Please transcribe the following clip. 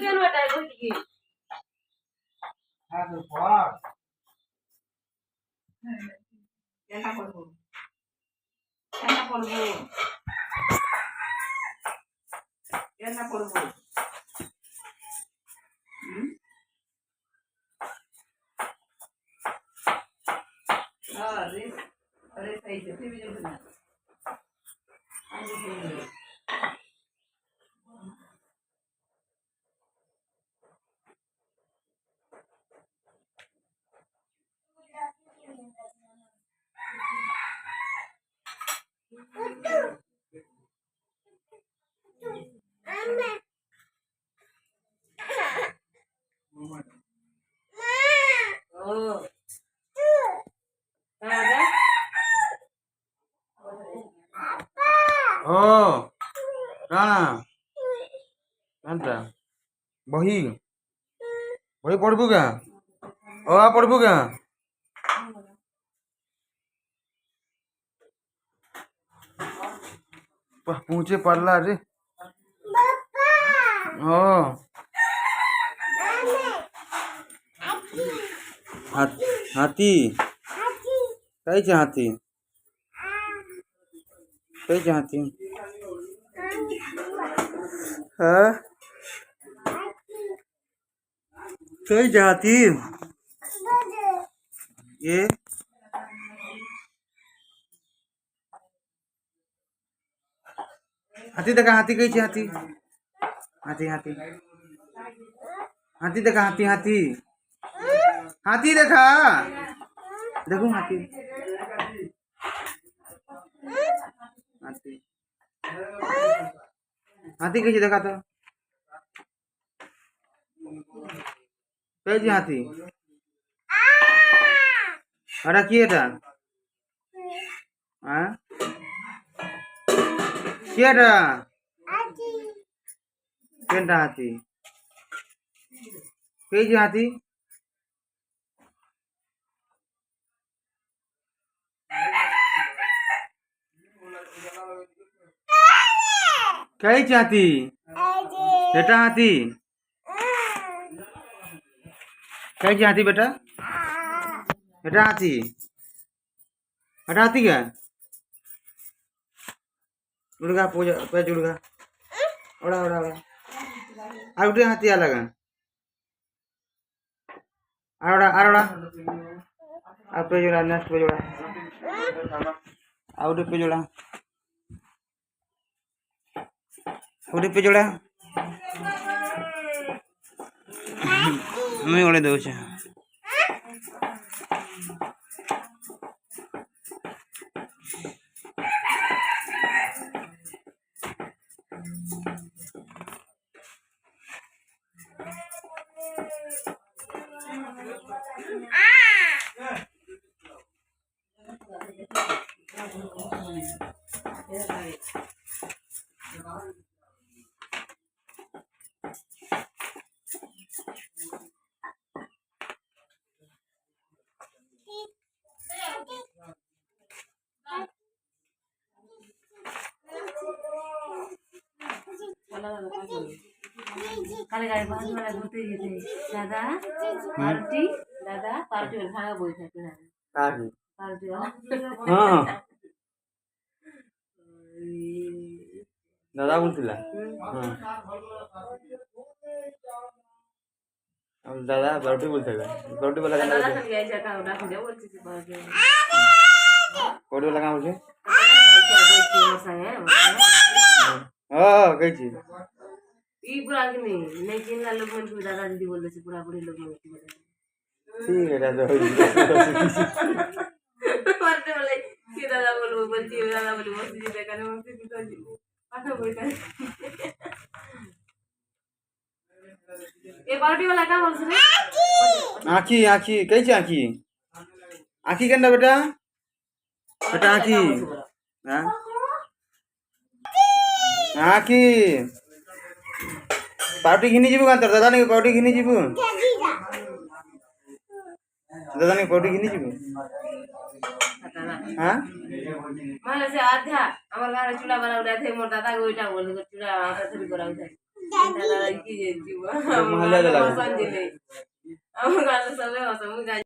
কেন এটা কইতে কি আর পর এটা করব এটা করব এটা করব अरे अरे सही से फिर भी ना ओ ओ राणा बही बही पढ़बू क्या ओ पढ़बू क्या पूछे पढ़ला रे ओ हाथी कई हाथी कई हाथी हाँ कई हाथी ये हाथी देखा हाथी कई हाथी हाथी हाथी हाथी देखा हाथी हाथी हाथी देखा देखो हाथी हाथी हाथी कैसे देखा था कैसे हाथी अरे किए था हाँ किए था केंटा हाथी कैसे हाथी कई हाथी बेटा हाथी कई हाथी बेटा बेटा हाथी बेटा हाथी क्या उड़गा पूजा पे जुड़गा उड़ा उड़ा उड़ा आउटे हाथी अलग आड़ा आड़ा अब पे जोड़ा नेक्स्ट पे जोड़ा आउटे पे जोड़ा उड़े पे जोड़ा मैं उड़े दो কালে গাড়ি বাস মেলা ঘুরতে যেতে দাদা পার্টি দাদা পার্টি ভাঙা বই থাকে না পার্টি हाँ दादा बोलतिला अब दादा बर्टी बोलते बर्टी वाला गाना দাদা খালি গাইছে কা ওটা খুলে বলছি পার্টি बर्टी वाला गाना बोलছে বইছি মশাই हां कही छी ई पूरा कि नहीं लेकिन ला लोग मन को दादा दीदी बोल देছে पूरा पूरी लोग मन को ठीक है दादा পার্টি বলে কি দাদা বলবো বলছি দাদা বলবো বসে দেখানে মস্তি দিতে পাঠা বই করে ये पार्टी वाला क्या बोल रहे आखी आखी कही छी आखी आखी केंदा बेटा बेटा आखी हां आखी पार्टी घिनी जीबू का दादा ने पार्टी घिनी जीबू दादा ने पार्टी घिनी जीबू हां माने से आधा हमर घर चूल्हा बना उड़ा थे मोर दादा को ओइटा बोल चूल्हा आटा थोड़ी कराउ थे দাদা কি যে জীব মহল্লা গেলা আমার গান সবে